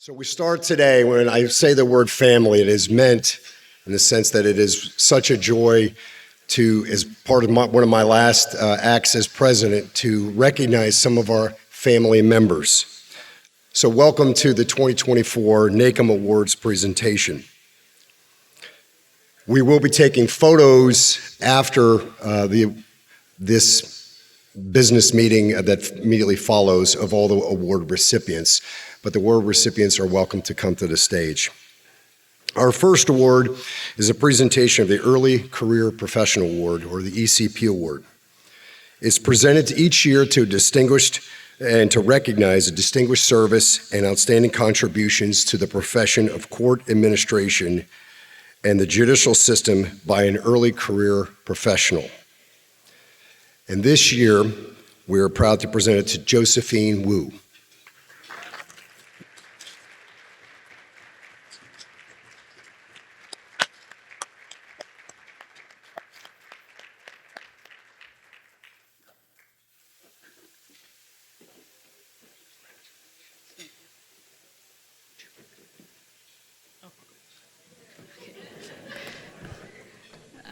So we start today, when I say the word family, it is meant in the sense that it is such a joy to, as part of one of my last acts as president, to recognize some of our family members. So welcome to the 2024 NACM Awards presentation. We will be taking photos after this business meeting that immediately follows of all the award recipients, but the award recipients are welcome to come to the stage. Our first award is a presentation of the Early Career Professional Award, or the ECP Award. It's presented each year to distinguished and to recognize a distinguished service and outstanding contributions to the profession of court administration and the judicial system by an early career professional. And this year, we are proud to present it to Josephine Wu.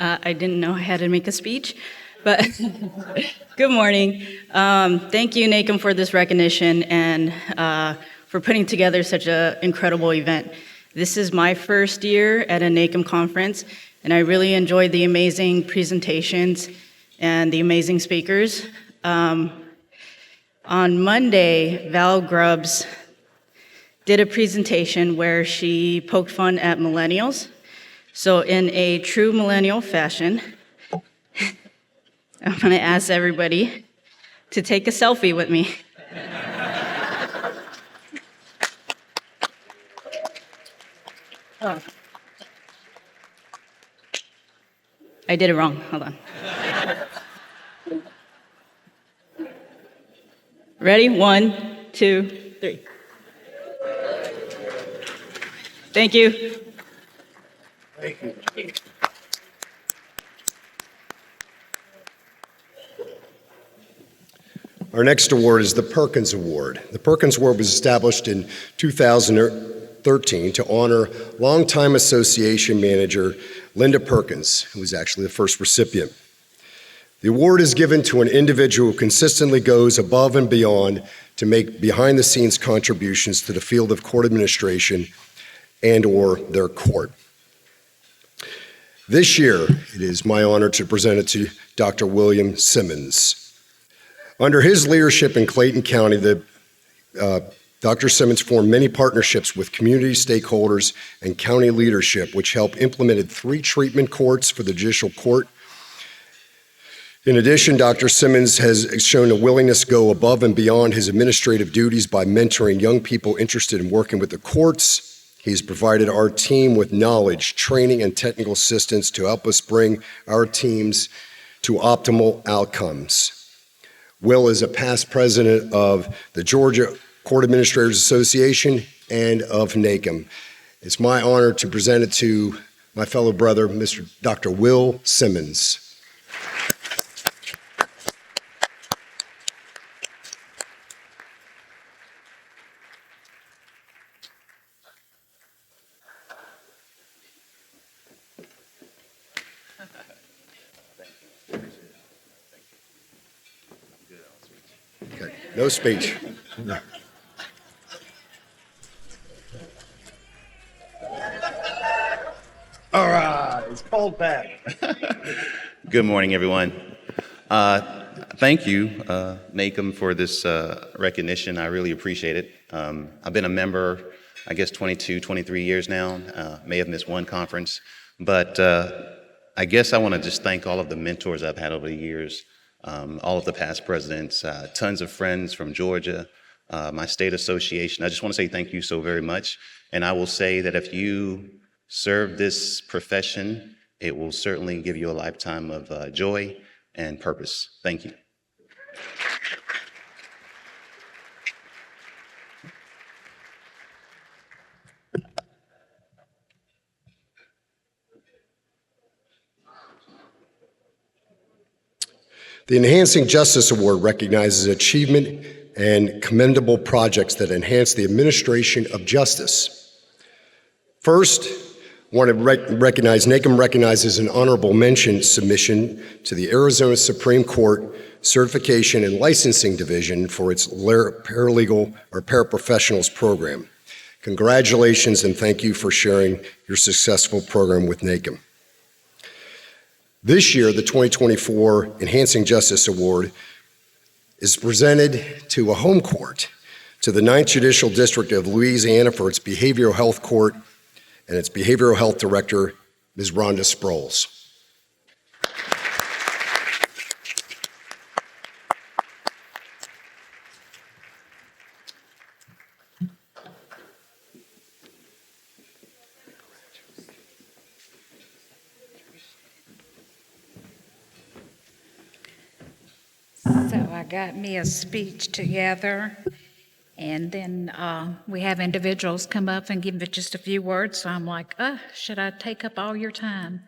I didn't know I had to make a speech, but good morning. Thank you, NACM, for this recognition and for putting together such an incredible event. This is my first year at a NACM conference, and I really enjoyed the amazing presentations and the amazing speakers. On Monday, Val Grubbs did a presentation where she poked fun at millennials. So in a true millennial fashion, I'm going to ask everybody to take a selfie with me. Oh. I did it wrong. Hold on. Ready? 1, 2, 3. Thank you. Thank you. Our next award is the Perkins Award. The Perkins Award was established in 2013 to honor longtime association manager Linda Perkins, who was actually the first recipient. The award is given to an individual who consistently goes above and beyond to make behind-the-scenes contributions to the field of court administration and/or their court. This year, it is my honor to present it to Dr. William Simmons. Under his leadership in Clayton County, Dr. Simmons formed many partnerships with community stakeholders and county leadership, which helped implemented 3 treatment courts for the judicial court. In addition, Dr. Simmons has shown a willingness to go above and beyond his administrative duties by mentoring young people interested in working with the courts. He's provided our team with knowledge, training, and technical assistance to help us bring our teams to optimal outcomes. Will is a past president of the Georgia Court Administrators Association and of NACM. It's my honor to present it to my fellow brother, Dr. Will Simmons. Okay, no speech. No. All right, it's called back. Good morning, everyone. Thank you, NACM, for this recognition. I really appreciate it. I've been a member, I guess, 22, 23 years now. May have missed one conference, but I guess I want to just thank all of the mentors I've had over the years, all of the past presidents, tons of friends from Georgia, my state association. I just want to say thank you so very much. And I will say that if you serve this profession, it will certainly give you a lifetime of joy and purpose. Thank you. The Enhancing Justice Award recognizes achievement and commendable projects that enhance the administration of justice. First, I want to recognize, NACM recognizes an honorable mention submission to the Arizona Supreme Court Certification and Licensing Division for its paralegal or paraprofessionals program. Congratulations and thank you for sharing your successful program with NACM. This year, the 2024 Enhancing Justice Award is presented to a home court, to the 9th Judicial District of Louisiana for its Behavioral Health Court and its Behavioral Health Director, Ms. Rhonda Sproles. So I got me a speech together, and then we have individuals come up and give just a few words. So I'm like, should I take up all your time?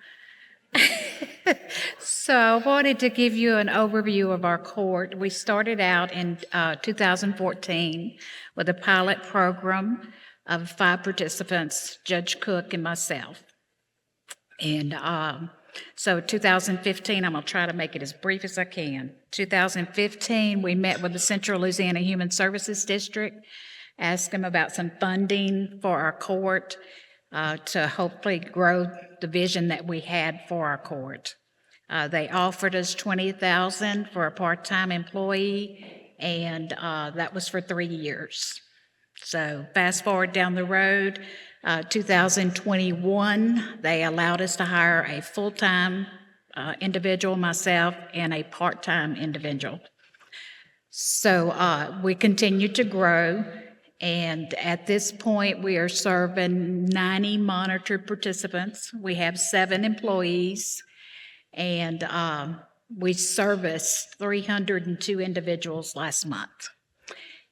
So I wanted to give you an overview of our court. We started out in 2014 with a pilot program of 5 participants, Judge Cook and myself. And so 2015, I'm going to try to make it as brief as I can. 2015, we met with the Central Louisiana Human Services District, asked them about some funding for our court to hopefully grow the vision that we had for our court. They offered us $20,000 for a part-time employee, and that was for 3 years. So fast forward down the road, 2021, they allowed us to hire a full-time individual, myself, and a part-time individual. So we continue to grow, and at this point, we are serving 90 monitored participants. We have 7 employees, and we serviced 302 individuals last month.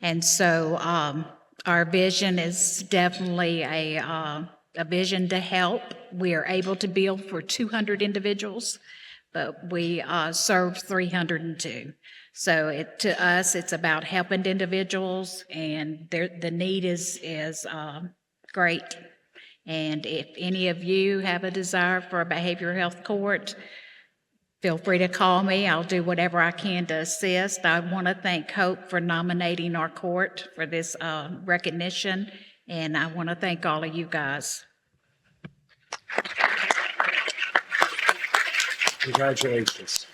And so our vision is definitely a vision to help. We are able to bill for 200 individuals, but we serve 302. So to us, it's about helping individuals, and the need is great. And if any of you have a desire for a behavioral health court, feel free to call me. I'll do whatever I can to assist. I want to thank Hope for nominating our court for this recognition, and I want to thank all of you guys. Congratulations.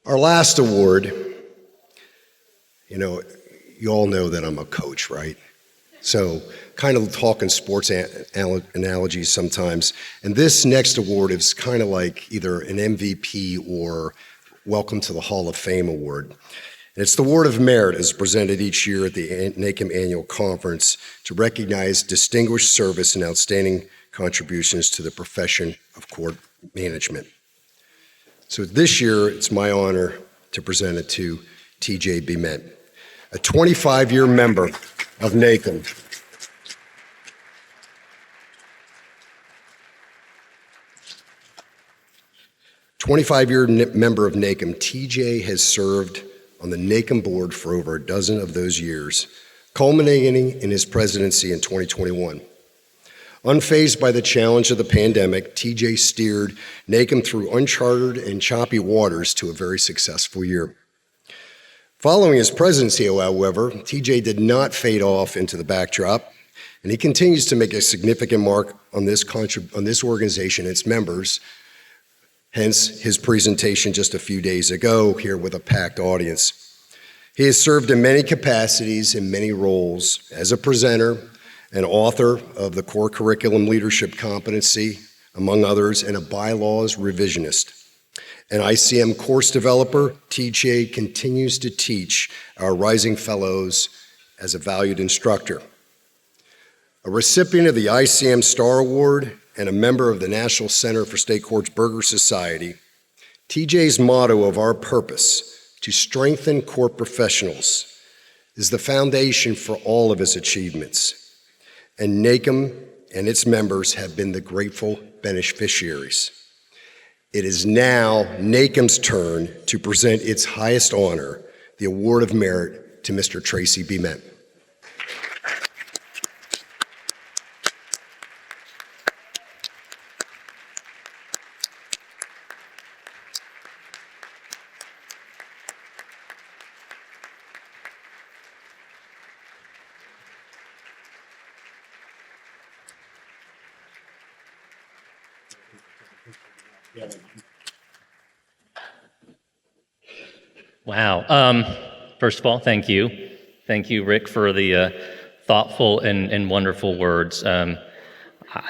Our last award, you all know that I'm a coach, right? So kind of talking sports analogies sometimes. And this next award is kind of like either an MVP or Welcome to the Hall of Fame award. And it's the Award of Merit is presented each year at the NACM Annual Conference to recognize distinguished service and outstanding contributions to the profession of court management. So this year, it's my honor to present it to TJ Bement, a 25-year member of NACM. Member of NACM, TJ has served on the NACM board for over a dozen of those years, culminating in his presidency in 2021. Unfazed by the challenge of the pandemic, TJ steered NACM through uncharted and choppy waters to a very successful year. Following his presidency, however, TJ did not fade off into the backdrop, and he continues to make a significant mark on this organization and its members, hence his presentation just a few days ago here with a packed audience. He has served in many capacities in many roles as a presenter, an author of the Core Curriculum Leadership Competency, among others, and a bylaws revisionist. An ICM course developer, TJ continues to teach our rising fellows as a valued instructor. A recipient of the ICM Star Award and a member of the National Center for State Courts Burger Society, TJ's motto of our purpose, to strengthen court professionals, is the foundation for all of his achievements, and NACM and its members have been the grateful beneficiaries. It is now NACM's turn to present its highest honor, the Award of Merit, to Mr. Tracy Bement. Wow. First of all, thank you. Thank you, Rick, for the thoughtful and wonderful words. I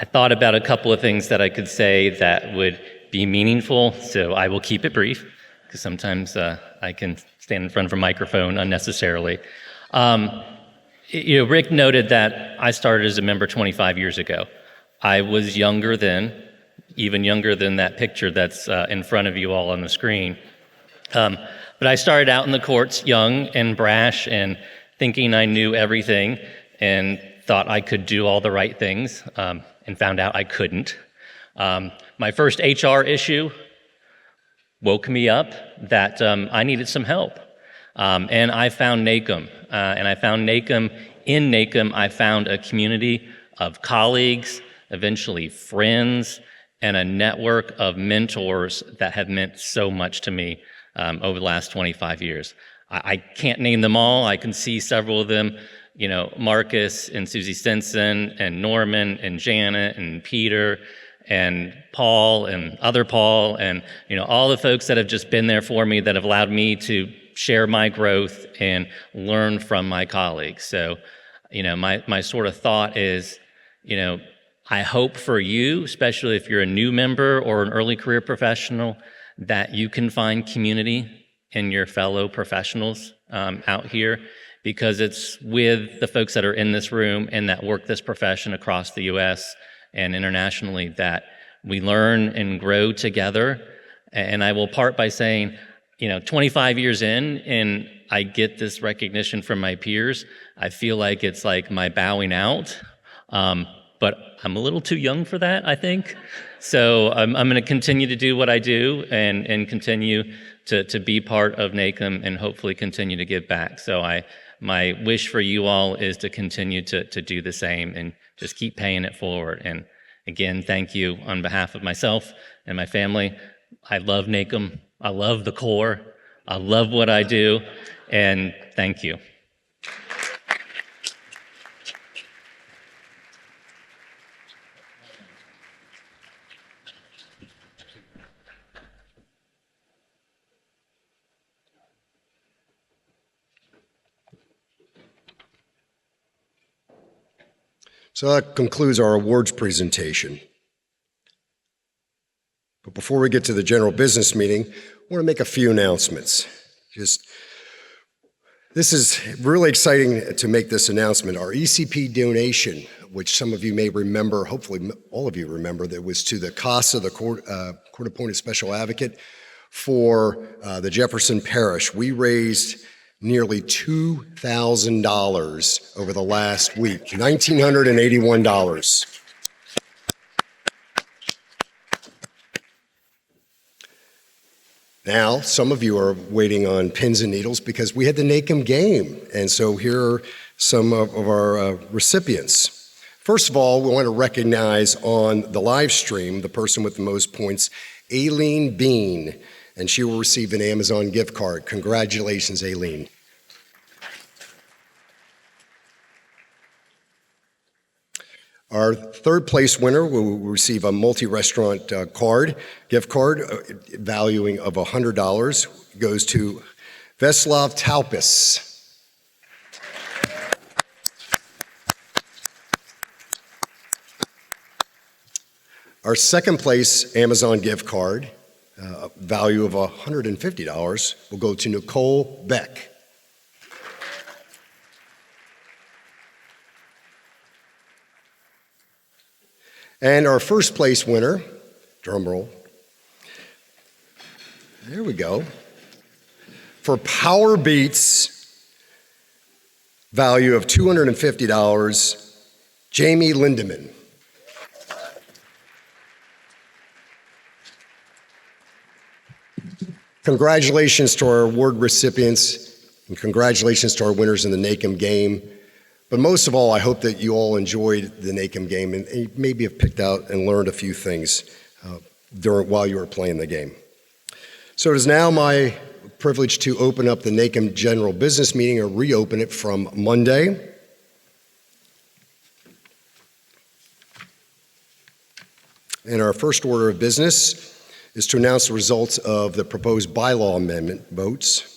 thought about a couple of things that I could say that would be meaningful, so I will keep it brief, because sometimes I can stand in front of a microphone unnecessarily. Rick noted that I started as a member 25 years ago. I was younger then, even younger than that picture that's in front of you all on the screen. But I started out in the courts young and brash and thinking I knew everything and thought I could do all the right things, and found out I couldn't. My first HR issue woke me up that I needed some help. And I found NACM. And I found NACM. In NACM, I found a community of colleagues, eventually friends, and a network of mentors that have meant so much to me over the last 25 years. I can't name them all. I can see several of them, Marcus and Susie Stinson and Norman and Janet and Peter and Paul and other Paul and, all the folks that have just been there for me that have allowed me to share my growth and learn from my colleagues. So, my sort of thought is, I hope for you, especially if you're a new member or an early career professional, that you can find community in your fellow professionals out here, because it's with the folks that are in this room and that work this profession across the U.S. and internationally that we learn and grow together. And I will part by saying, 25 years in, and I get this recognition from my peers, I feel like it's like my bowing out. But I'm a little too young for that, I think. So I'm going to continue to do what I do and continue to be part of NACM and hopefully continue to give back. So my wish for you all is to continue to do the same and just keep paying it forward. And again, thank you on behalf of myself and my family. I love NACM. I love the Corps. I love what I do. And thank you. So that concludes our awards presentation. But before we get to the general business meeting, I want to make a few announcements. This is really exciting to make this announcement. Our ECP donation, which some of you may remember, hopefully all of you remember, that was to the CASA, the Court-Appointed Special Advocate for the Jefferson Parish. We raised nearly $2,000 over the last week, $1,981. Now, some of you are waiting on pins and needles because we had the NACM game, and so here are some of our recipients. First of all, we want to recognize on the live stream the person with the most points, Aileen Bean, and she will receive an Amazon gift card. Congratulations, Aileen. Our third place winner will receive a multi-restaurant gift card, valuing of $100, goes to Veslav Taupis. Our second place Amazon gift card, value of $150, will go to Nicole Beck. And our first place winner, drum roll, there we go, for Power Beats value of $250, Jamie Lindeman. Congratulations to our award recipients, and congratulations to our winners in the NACM game. But most of all, I hope that you all enjoyed the NACM game and maybe have picked out and learned a few things while you were playing the game. So it is now my privilege to open up the NACM general business meeting or reopen it from Monday. And our first order of business is to announce the results of the proposed bylaw amendment votes.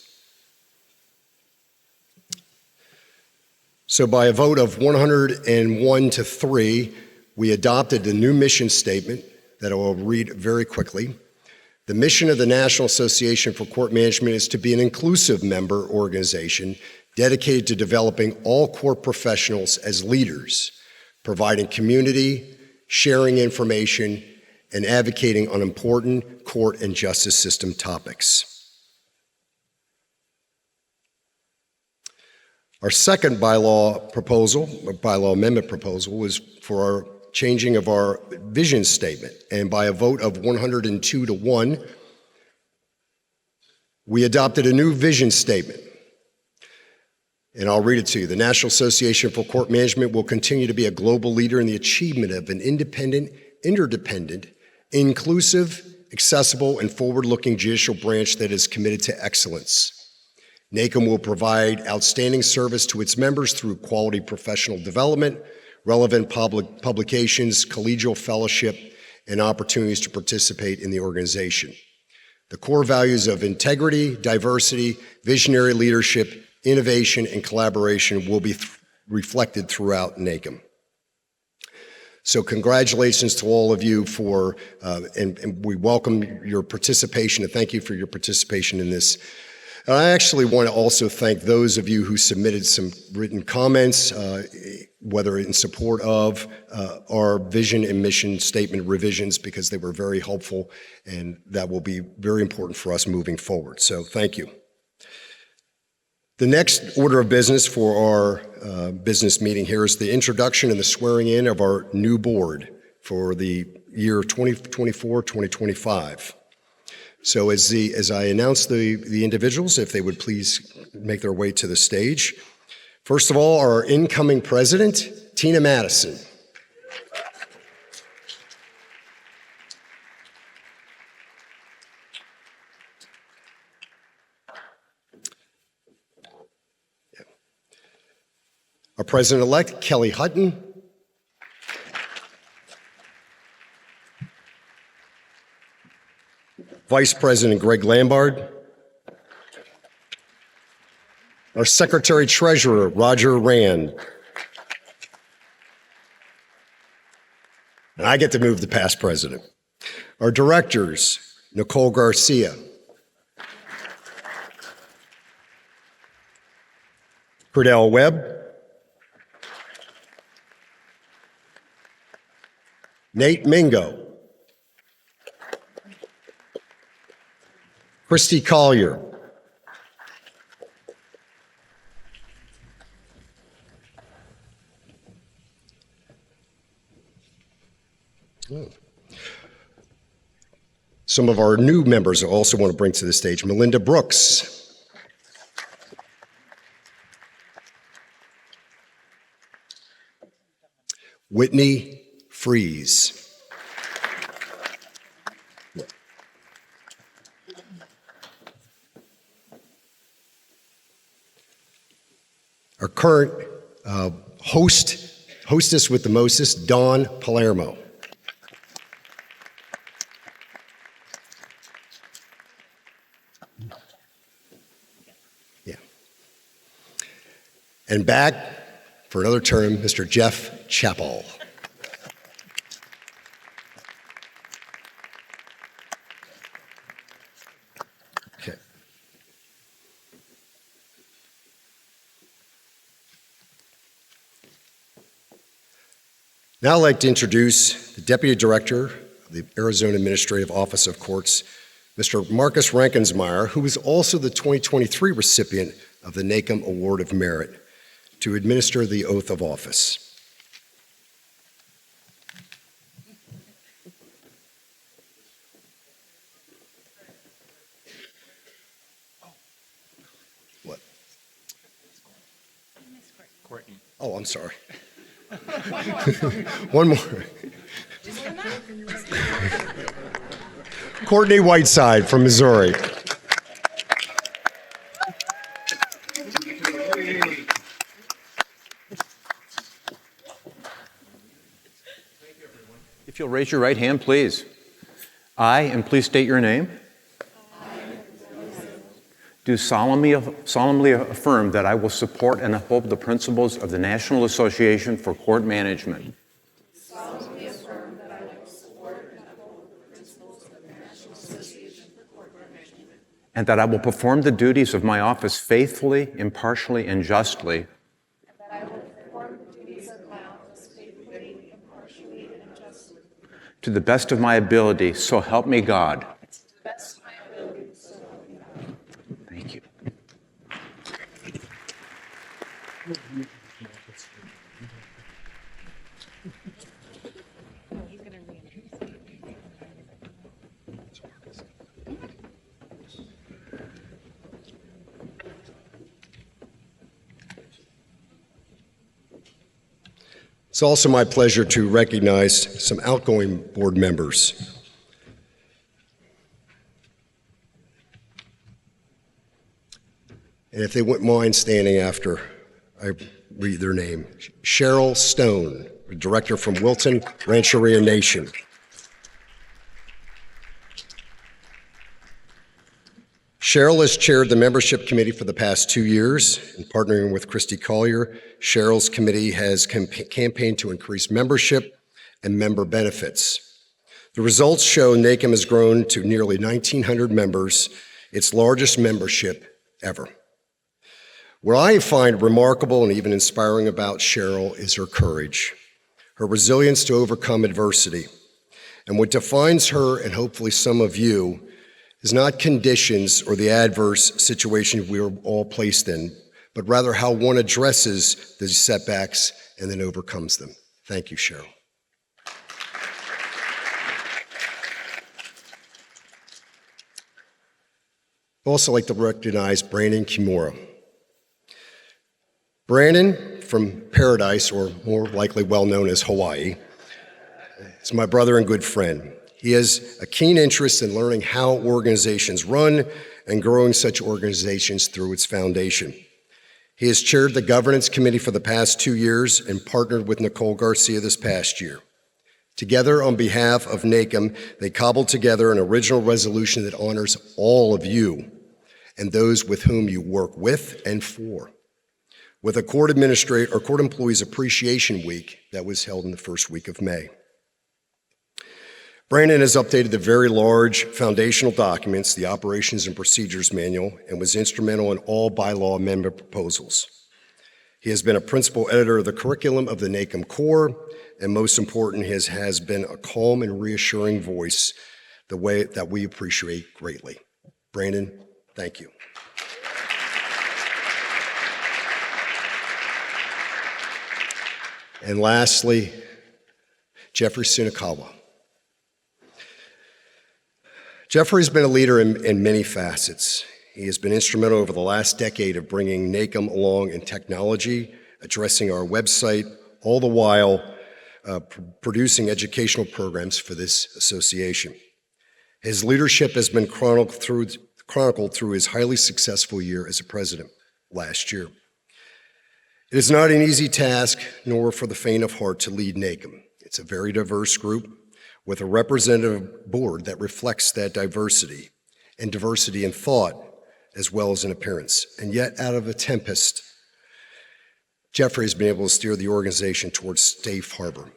So by a vote of 101 to 3, we adopted the new mission statement that I will read very quickly. The mission of the National Association for Court Management is to be an inclusive member organization dedicated to developing all court professionals as leaders, providing community, sharing information, and advocating on important court and justice system topics. Our second bylaw amendment proposal, was for our changing of our vision statement. And by a vote of 102 to 1, we adopted a new vision statement. And I'll read it to you. The National Association for Court Management will continue to be a global leader in the achievement of an independent, interdependent, inclusive, accessible, and forward-looking judicial branch that is committed to excellence. NACM will provide outstanding service to its members through quality professional development, relevant publications, collegial fellowship, and opportunities to participate in the organization. The core values of integrity, diversity, visionary leadership, innovation, and collaboration will be reflected throughout NACM. So congratulations to all of you and we welcome your participation, and thank you for your participation in this. And I actually want to also thank those of you who submitted some written comments, whether in support of our vision and mission statement revisions, because they were very helpful, and that will be very important for us moving forward. So thank you. The next order of business for our business meeting here is the introduction and the swearing in of our new board for the year 2024-2025. So as I announce the individuals, if they would please make their way to the stage. First of all, our incoming president, Tina Madison. Our president-elect, Kelly Hutton. Vice President Greg Lambard. Our Secretary-Treasurer, Roger Rand. And I get to move the past president. Our directors, Nicole Garcia. Cordell Webb. Nate Mingo. Christy Collier. Some of our new members I also want to bring to the stage. Melinda Brooks. Whitney Freeze. Our current hostess with the mostest, Dawn Palermo. Yeah. And back for another term, Mr. Jeff Chappell. Okay. Now I'd like to introduce the Deputy Director of the Arizona Administrative Office of Courts, Mr. Marcus Rankensmeyer, who was also the 2023 recipient of the NACM Award of Merit, to administer the oath of office. What? Courtney. Oh, I'm sorry. One more. Courtney Whiteside from Missouri. If you'll raise your right hand, please. I, and please state your name, do solemnly affirm that I will support and uphold the principles of the National Association for Court Management. Solemnly affirm that I will support and uphold the principles of the National Association for Court Management. And that I will perform the duties of my office faithfully, impartially, and justly. And that I will perform the duties of my office faithfully, impartially, and justly. To the best of my ability, so help me God. To the best of my ability, so help me God. Thank you. It's also my pleasure to recognize some outgoing board members. And if they wouldn't mind standing after I read their name. Cheryl Stone, Director from Wilton Rancheria Nation. Cheryl has chaired the membership committee for the past 2 years. In partnering with Christy Collier, Cheryl's committee has campaigned to increase membership and member benefits. The results show NACM has grown to nearly 1,900 members, its largest membership ever. What I find remarkable and even inspiring about Cheryl is her courage, her resilience to overcome adversity. And what defines her, and hopefully some of you, is not conditions or the adverse situation we are all placed in, but rather how one addresses these setbacks and then overcomes them. Thank you, Cheryl. I'd also like to recognize Brandon Kimura. Brandon from Paradise, or more likely well known as Hawaii, is my brother and good friend. He has a keen interest in learning how organizations run and growing such organizations through its foundation. He has chaired the governance committee for the past 2 years and partnered with Nicole Garcia this past year. Together, on behalf of NACM, they cobbled together an original resolution that honors all of you and those with whom you work with and for, with a court employees appreciation week that was held in the first week of May. Brandon has updated the very large foundational documents, the Operations and Procedures Manual, and was instrumental in all bylaw amendment proposals. He has been a principal editor of the curriculum of the NACM Core, and most important, has been a calm and reassuring voice, the way that we appreciate greatly. Brandon, thank you. And lastly, Jeffrey Sunakawa. Jeffrey's been a leader in many facets. He has been instrumental over the last decade of bringing NACM along in technology, addressing our website, all the while producing educational programs for this association. His leadership has been chronicled through his highly successful year as a president last year. It is not an easy task, nor for the faint of heart, to lead NACM. It's a very diverse group with a representative board that reflects that diversity, and diversity in thought as well as in appearance. And yet, out of a tempest, Jeffrey has been able to steer the organization towards safe harbor.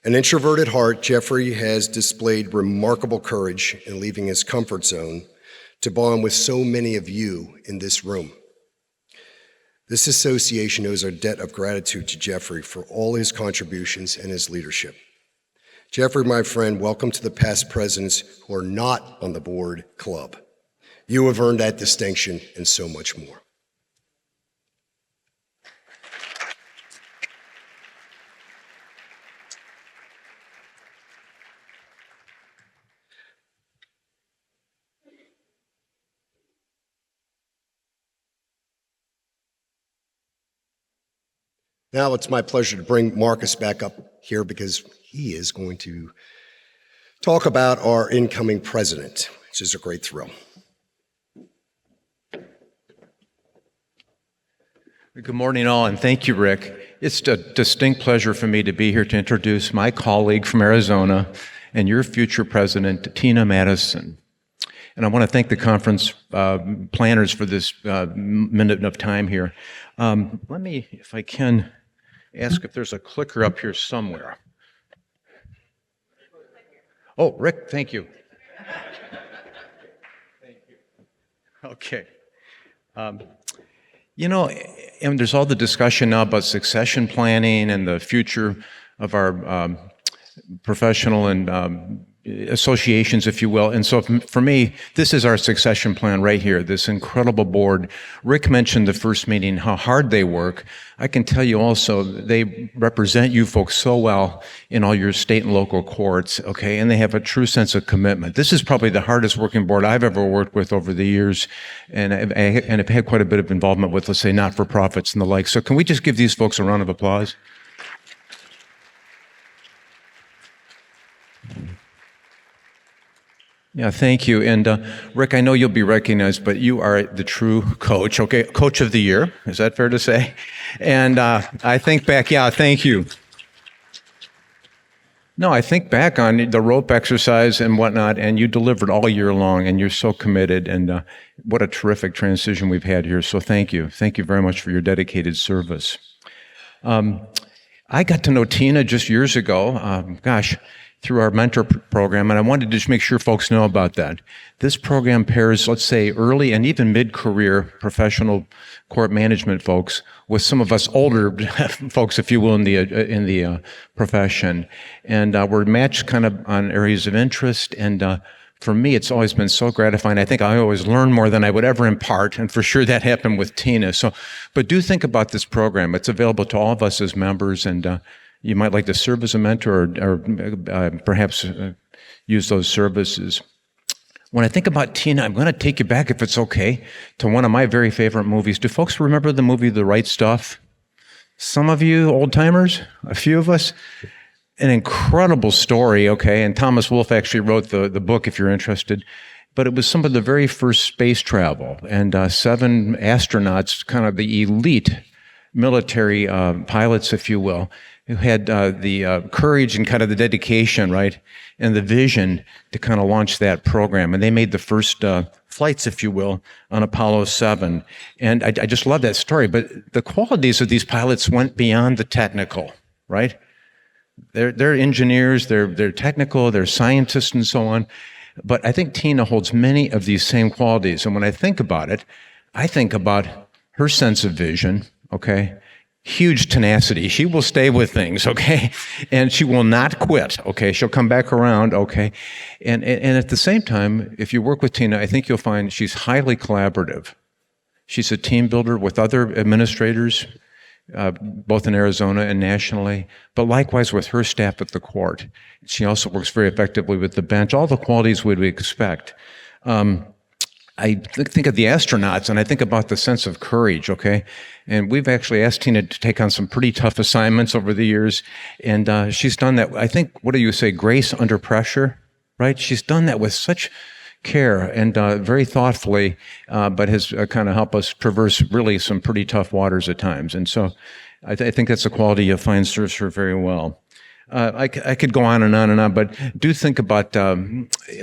An introverted heart, Jeffrey has displayed remarkable courage in leaving his comfort zone to bond with so many of you in this room. This association owes our debt of gratitude to Jeffrey for all his contributions and his leadership. Jeffrey, my friend, welcome to the past presidents who are not on the board club. You have earned that distinction and so much more. Now it's my pleasure to bring Marcus back up here because he is going to talk about our incoming president, which is a great thrill. Good morning, all, and thank you, Rick. It's a distinct pleasure for me to be here to introduce my colleague from Arizona and your future president, Tina Madison. And I want to thank the conference planners for this minute of time here. Let me, if I can, ask if there's a clicker up here somewhere. Oh, Rick, thank you. Thank you. Okay. You know, and there's all the discussion now about succession planning and the future of our professional and associations, if you will. And so for me, this is our succession plan right here, this incredible board. Rick mentioned the first meeting, how hard they work. I can tell you also, they represent you folks so well in all your state and local courts, okay? And they have a true sense of commitment. This is probably the hardest working board I've ever worked with over the years. And I've had quite a bit of involvement with, let's say, not-for-profits and the like. So can we just give these folks a round of applause? Yeah, thank you. And Rick, I know you'll be recognized, but you are the true coach, okay? Coach of the year, is that fair to say? And I think back, yeah, thank you. No, I think back on the rope exercise and whatnot, and you delivered all year long, and you're so committed, and what a terrific transition we've had here. So thank you. Thank you very much for your dedicated service. I got to know Tina just years ago, through our mentor program, and I wanted to just make sure folks know about that. This program pairs, let's say, early and even mid-career professional court management folks with some of us older folks, if you will, in the profession. And we're matched kind of on areas of interest, and for me, it's always been so gratifying. I think I always learn more than I would ever impart, and for sure that happened with Tina. So, but do think about this program. It's available to all of us as members, and you might like to serve as a mentor or perhaps use those services. When I think about Tina, I'm going to take you back, if it's okay, to one of my very favorite movies. Do folks remember the movie The Right Stuff? Some of you old-timers, a few of us. An incredible story, okay, and Thomas Wolfe actually wrote the book, if you're interested. But it was some of the very first space travel, and 7 astronauts, kind of the elite military pilots, if you will, who had the courage and kind of the dedication, right, and the vision to kind of launch that program. And they made the first flights, if you will, on Apollo 7. And I just love that story. But the qualities of these pilots went beyond the technical, right? They're engineers, they're technical, they're scientists and so on. But I think Tina holds many of these same qualities. And when I think about it, I think about her sense of vision, okay? Huge tenacity. She will stay with things, okay? And she will not quit, okay? She'll come back around, okay? And at the same time, if you work with Tina, I think you'll find she's highly collaborative. She's a team builder with other administrators, both in Arizona and nationally, but likewise with her staff at the court. She also works very effectively with the bench, all the qualities we'd expect. I think of the astronauts, and I think about the sense of courage, okay? And we've actually asked Tina to take on some pretty tough assignments over the years, and she's done that, I think, what do you say, grace under pressure, right? She's done that with such care and very thoughtfully, but has kind of helped us traverse really some pretty tough waters at times. And so I think that's a quality you'll find serves her very well. I could go on and on and on, but do think about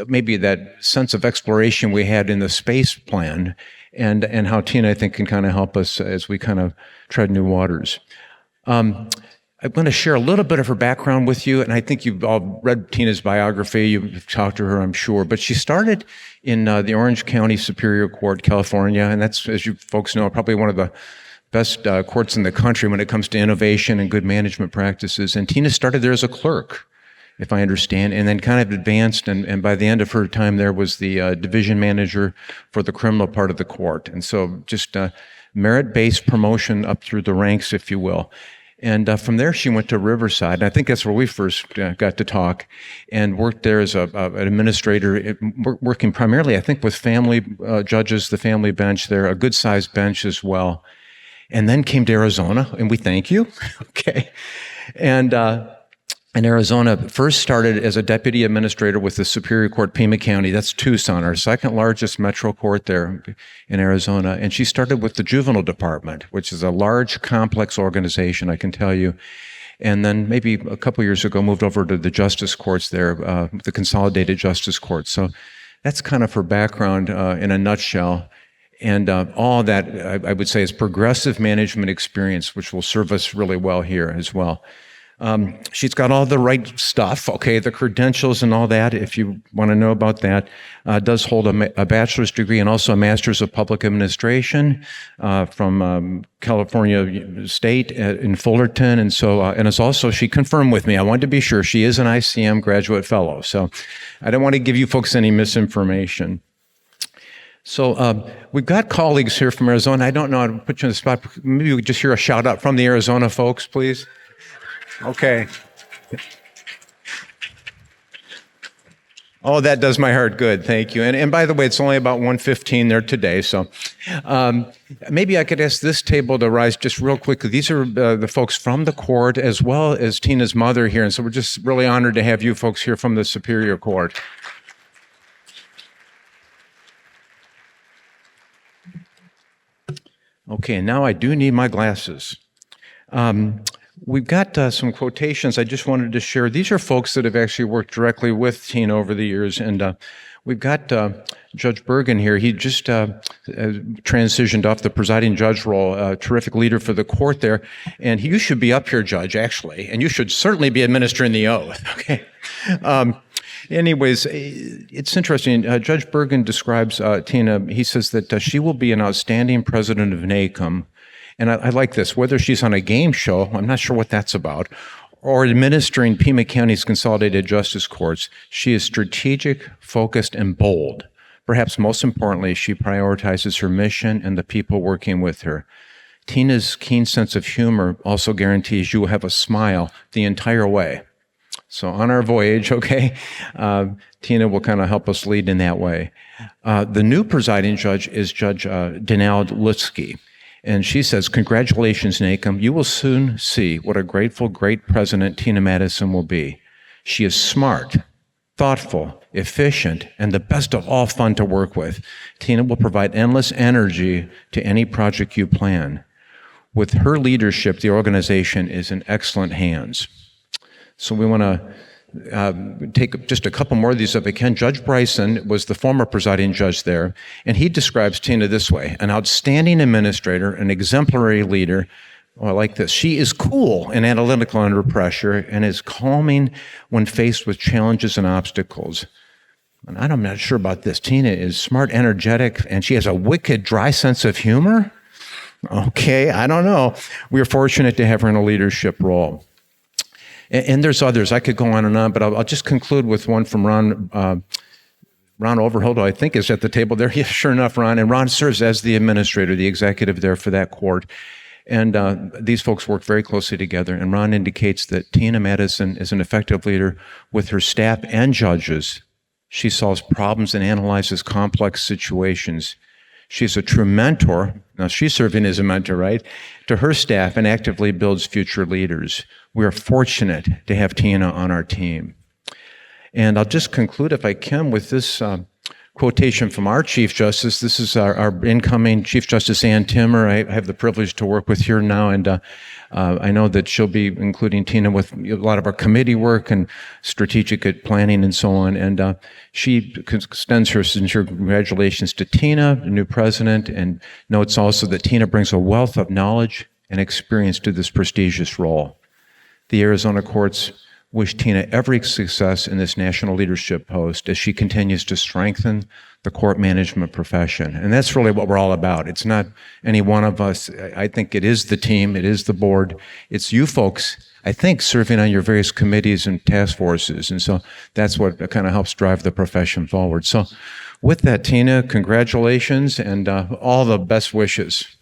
maybe that sense of exploration we had in the space plan and how Tina, I think, can kind of help us as we kind of tread new waters. I'm going to share a little bit of her background with you, and I think you've all read Tina's biography. You've talked to her, I'm sure. But she started in the Orange County Superior Court, California, and that's, as you folks know, probably one of the best courts in the country when it comes to innovation and good management practices. And Tina started there as a clerk, if I understand, and then kind of advanced, and by the end of her time there was the division manager for the criminal part of the court. And so just merit-based promotion up through the ranks, if you will. And from there, she went to Riverside. And I think that's where we first got to talk and worked there as an administrator, working primarily, I think, with family judges, the family bench there, a good-sized bench as well. and then came to Arizona, and we thank you. Okay. And in Arizona, first started as a deputy administrator with the Superior Court, Pima County. That's Tucson, our second largest metro court there in Arizona. And she started with the juvenile department, which is a large, complex organization, I can tell you. And then maybe a couple years ago, moved over to the justice courts there, the consolidated justice courts. So that's kind of her background in a nutshell. And all that, I would say, is progressive management experience, which will serve us really well here as well. She's got all the right stuff, okay, the credentials and all that, if you want to know about that. Does hold a bachelor's degree and also a master's of public administration from California State in Fullerton. And so, and it's also, she confirmed with me, I wanted to be sure, she is an NACM graduate fellow. So I don't want to give you folks any misinformation. So we've got colleagues here from Arizona. I don't know how to put you on the spot. Maybe we could just hear a shout out from the Arizona folks, please. Okay. Oh, that does my heart good. Thank you. And by the way, it's only about 1:15 there today. So maybe I could ask this table to rise just real quickly. These are the folks from the court as well as Tina's mother here. And so we're just really honored to have you folks here from the Superior Court. Okay, now I do need my glasses. We've got some quotations I just wanted to share. These are folks that have actually worked directly with Tina over the years, and we've got Judge Bergen here. He just transitioned off the presiding judge role, a terrific leader for the court there, and you should be up here, Judge, actually, and you should certainly be administering the oath, okay? Anyways, it's interesting. Judge Bergen describes Tina, he says that she will be an outstanding president of NACM. And I like this, whether she's on a game show, I'm not sure what that's about, or administering Pima County's consolidated justice courts, she is strategic, focused, and bold. Perhaps most importantly, she prioritizes her mission and the people working with her. Tina's keen sense of humor also guarantees you will have a smile the entire way. So on our voyage, okay, Tina will kind of help us lead in that way. The new presiding judge is Judge Donald Litsky. And she says, congratulations, NACM. You will soon see what a grateful, great president Tina Madison will be. She is smart, thoughtful, efficient, and the best of all, fun to work with. Tina will provide endless energy to any project you plan. With her leadership, the organization is in excellent hands. So we want to take just a couple more of these if I can. Judge Bryson was the former presiding judge there, and he describes Tina this way: an outstanding administrator, an exemplary leader. Oh, I like this. She is cool and analytical under pressure and is calming when faced with challenges and obstacles. And I'm not sure about this. Tina is smart, energetic, and she has a wicked, dry sense of humor. Okay, I don't know. We are fortunate to have her in a leadership role. And there's others. I could go on and on, but I'll just conclude with one from Ron Overholt, who I think is at the table there. Yeah, sure enough, Ron. And Ron serves as the administrator, the executive there for that court. And these folks work very closely together. And Ron indicates that Tina Madison is an effective leader with her staff and judges. She solves problems and analyzes complex situations. She's a true mentor. Now, she's serving as a mentor, right, to her staff and actively builds future leaders. We are fortunate to have Tina on our team. And I'll just conclude, if I can, with this quotation from our Chief Justice. This is our incoming Chief Justice, Ann Timmer. I have the privilege to work with her now, and I know that she'll be including Tina with a lot of our committee work and strategic planning and so on. And she extends her sincere congratulations to Tina, the new president, and notes also that Tina brings a wealth of knowledge and experience to this prestigious role. The Arizona courts wish Tina every success in this national leadership post as she continues to strengthen the court management profession. And that's really what we're all about. It's not any one of us. I think it is the team, it is the board, it's you folks, I think, serving on your various committees and task forces. And so that's what kind of helps drive the profession forward. So with that, Tina, congratulations and all the best wishes.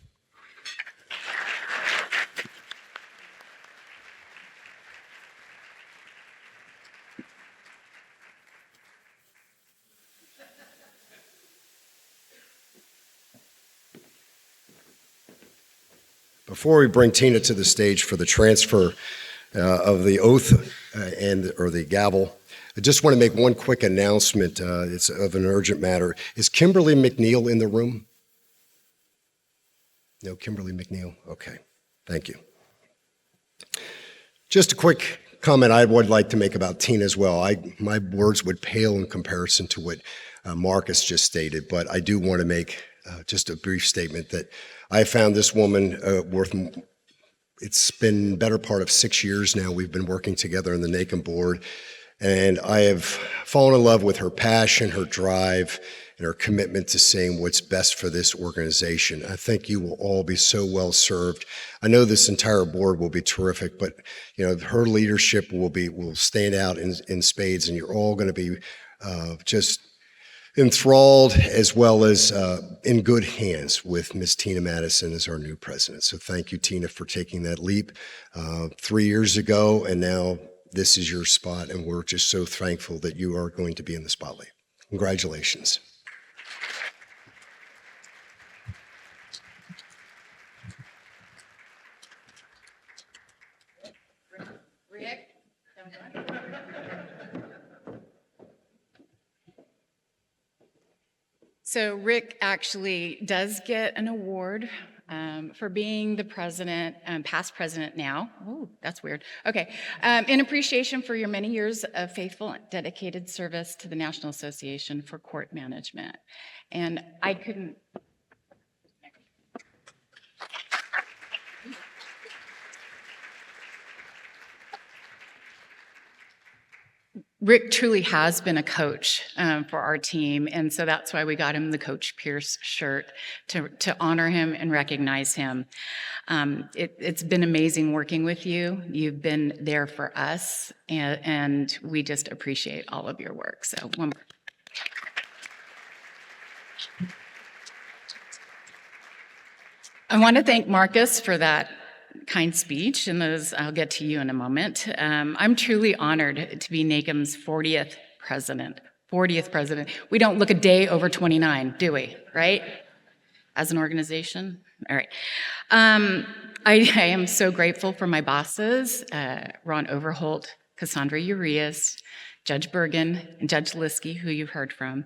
Before we bring Tina to the stage for the transfer of the oath or the gavel, I just want to make one quick announcement. It's of an urgent matter. Is Kimberly McNeil in the room? No, Kimberly McNeil? Okay, thank you. Just a quick comment I would like to make about Tina as well. My words would pale in comparison to what Marcus just stated, but I do want to make just a brief statement that I found this woman it's been better part of 6 years now. We've been working together on the NACM board, and I have fallen in love with her passion, her drive, and her commitment to saying what's best for this organization. I think you will all be so well served. I know this entire board will be terrific, but her leadership will stand out in spades, and you're all going to be just enthralled as well as in good hands with Ms. Tina Madison as our new president. So thank you, Tina, for taking that leap 3 years ago, and now this is your spot, and we're just so thankful that you are going to be in the spotlight. Congratulations. So Rick actually does get an award for being the president, past president now. Oh, that's weird. Okay. In appreciation for your many years of faithful and dedicated service to the National Association for Court Management. And I couldn't... Rick truly has been a coach for our team, and so that's why we got him the Coach Pierce shirt to honor him and recognize him. It's been amazing working with you. You've been there for us, and we just appreciate all of your work. So one more. I want to thank Marcus for that kind speech, and I'll get to you in a moment. I'm truly honored to be NACM's 40th president. 40th president. We don't look a day over 29, do we? Right? As an organization? All right. I am so grateful for my bosses, Ron Overholt, Cassandra Urias, Judge Bergen, and Judge Liskey, who you've heard from,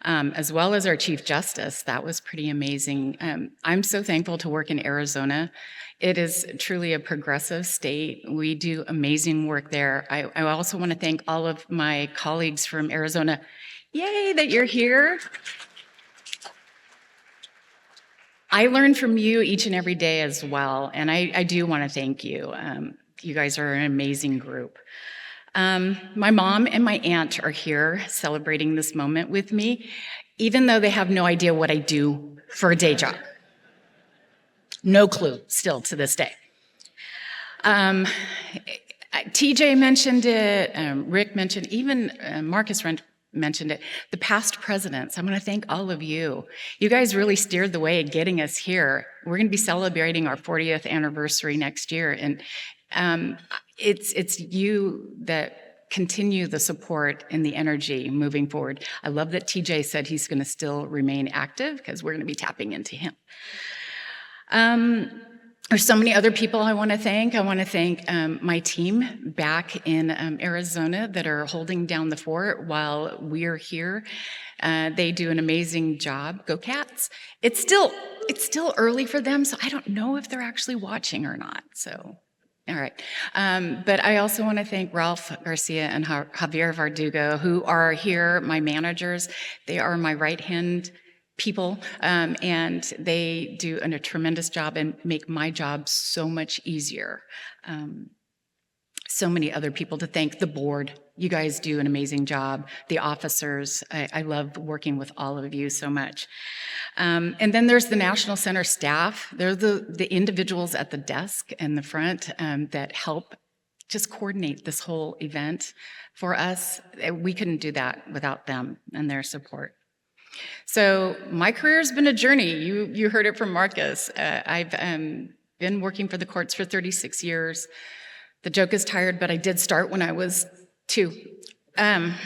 as well as our Chief Justice. That was pretty amazing. I'm so thankful to work in Arizona. It is truly a progressive state. We do amazing work there. I also want to thank all of my colleagues from Arizona. Yay that you're here. I learn from you each and every day as well, and I do want to thank you. You guys are an amazing group. My mom and my aunt are here celebrating this moment with me, even though they have no idea what I do for a day job. No clue still to this day. TJ mentioned it, Rick mentioned, even Marcus mentioned it, the past presidents. I want to thank all of you. You guys really steered the way getting us here. We're going to be celebrating our 40th anniversary next year, and it's you that continue the support and the energy moving forward. I love that TJ said he's going to still remain active because we're going to be tapping into him. There's so many other people I want to thank. I want to thank my team back in Arizona that are holding down the fort while we're here. They do an amazing job. Go Cats! It's still early for them, so I don't know if they're actually watching or not. So, all right. But I also want to thank Ralph Garcia and Javier Verdugo, who are here, my managers. They are my right-hand people, and they do a tremendous job and make my job so much easier. So many other people to thank. The board, you guys do an amazing job. The officers, I love working with all of you so much. And then there's the National Center staff. They're the individuals at the desk and the front that help just coordinate this whole event for us. We couldn't do that without them and their support. So my career has been a journey. You heard it from Marcus. I've been working for the courts for 36 years. The joke is tired, but I did start when I was 2. I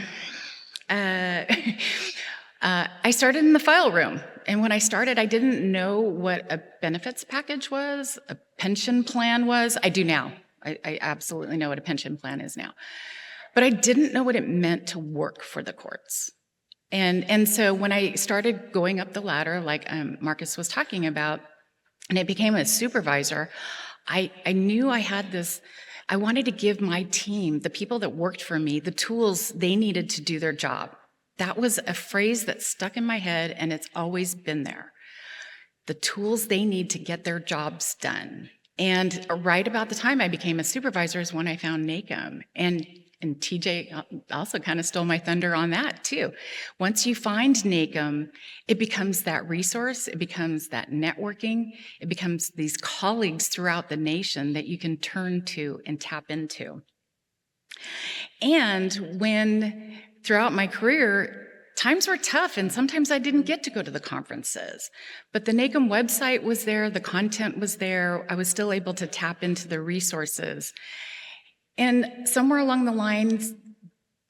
started in the file room. And when I started, I didn't know what a benefits package was, a pension plan was. I do now. I absolutely know what a pension plan is now. But I didn't know what it meant to work for the courts. And so when I started going up the ladder, like Marcus was talking about, and I became a supervisor, I knew I had this, I wanted to give my team, the people that worked for me, the tools they needed to do their job. That was a phrase that stuck in my head, and it's always been there. The tools they need to get their jobs done. And right about the time I became a supervisor is when I found NACM. And TJ also kind of stole my thunder on that too. Once you find NACM, it becomes that resource, it becomes that networking, it becomes these colleagues throughout the nation that you can turn to and tap into. And when throughout my career, times were tough, and sometimes I didn't get to go to the conferences. But the NACM website was there, the content was there, I was still able to tap into the resources. And somewhere along the lines,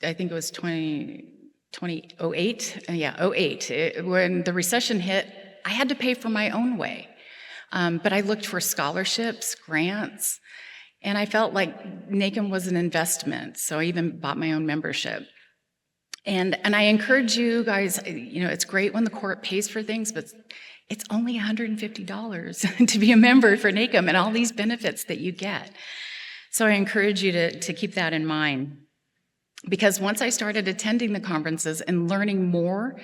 I think it was 2008, when the recession hit, I had to pay for my own way. But I looked for scholarships, grants, and I felt like NACM was an investment, so I even bought my own membership. And I encourage you guys, it's great when the court pays for things, but it's only $150 to be a member for NACM and all these benefits that you get. So I encourage you to keep that in mind. Because once I started attending the conferences and learning more,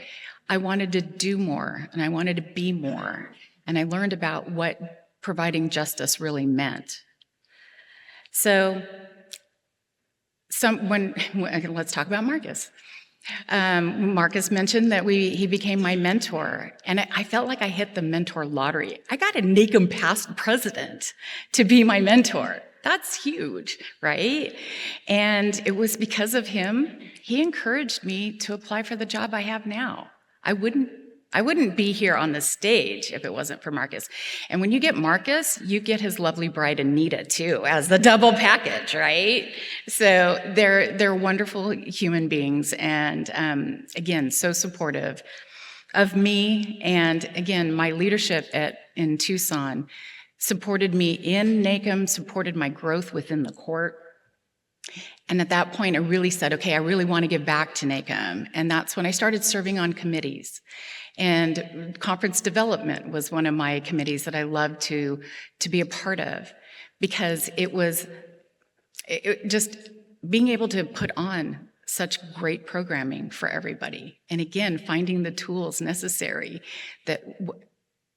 I wanted to do more and I wanted to be more. And I learned about what providing justice really meant. So let's talk about Marcus. Marcus mentioned that he became my mentor, and I felt like I hit the mentor lottery. I got a NACM past president to be my mentor. That's huge, right? And it was because of him, he encouraged me to apply for the job I have now. I wouldn't be here on the stage if it wasn't for Marcus. And when you get Marcus, you get his lovely bride Anita too, as the double package, right? So they're wonderful human beings, and again, so supportive of me. And again, my leadership in Tucson supported me in NACM, supported my growth within the court. And at that point, I really said, okay, I really want to give back to NACM. And that's when I started serving on committees. And conference development was one of my committees that I loved to be a part of, because it was just being able to put on such great programming for everybody. And again, finding the tools necessary that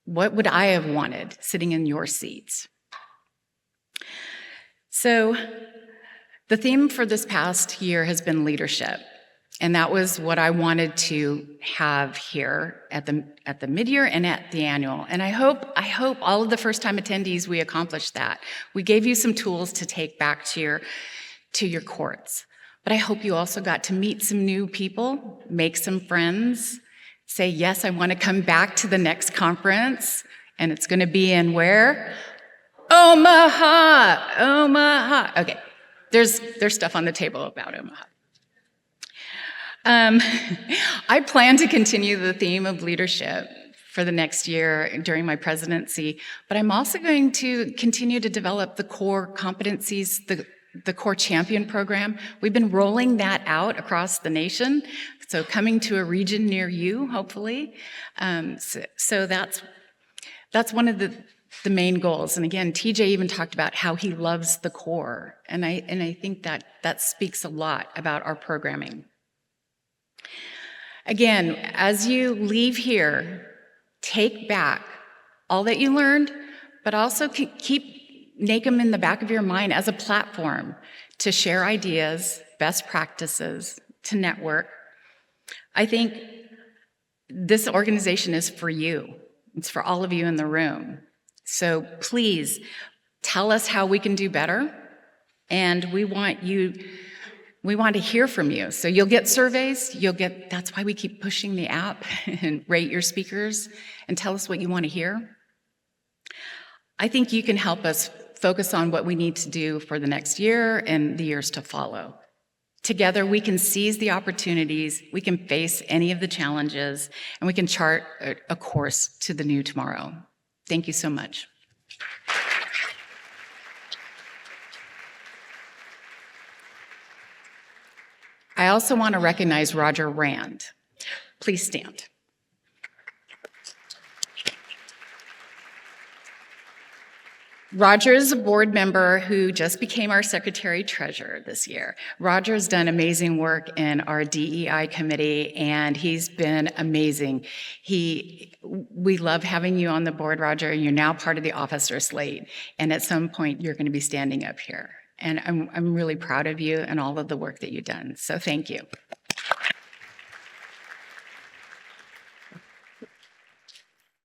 what would I have wanted sitting in your seats? So the theme for this past year has been leadership. And that was what I wanted to have here at the mid-year and at the annual. And I hope all of the first-time attendees, we accomplished that. We gave you some tools to take back to your courts. But I hope you also got to meet some new people, make some friends, say, yes, I want to come back to the next conference. And it's going to be in where? Omaha. Okay, there's stuff on the table about Omaha. I plan to continue the theme of leadership for the next year during my presidency, but I'm also going to continue to develop the core competencies, the core champion program. We've been rolling that out across the nation, so coming to a region near you, hopefully. So that's one of the main goals. And again, TJ even talked about how he loves the core, and I think that speaks a lot about our programming. Again, as you leave here, take back all that you learned, but also keep NACM in the back of your mind as a platform to share ideas, best practices, to network. I think this organization is for you. It's for all of you in the room. So please tell us how we can do better, and we want to hear from you. So you'll get surveys, that's why we keep pushing the app and rate your speakers and tell us what you want to hear. I think you can help us focus on what we need to do for the next year and the years to follow. Together, we can seize the opportunities, we can face any of the challenges, and we can chart a course to the new tomorrow. Thank you so much. I also want to recognize Roger Rand. Please stand. Roger is a board member who just became our secretary treasurer this year. Roger's done amazing work in our DEI committee, and he's been amazing. We love having you on the board, Roger. You're now part of the officer slate, and at some point you're going to be standing up here. And I'm really proud of you and all of the work that you've done. So thank you.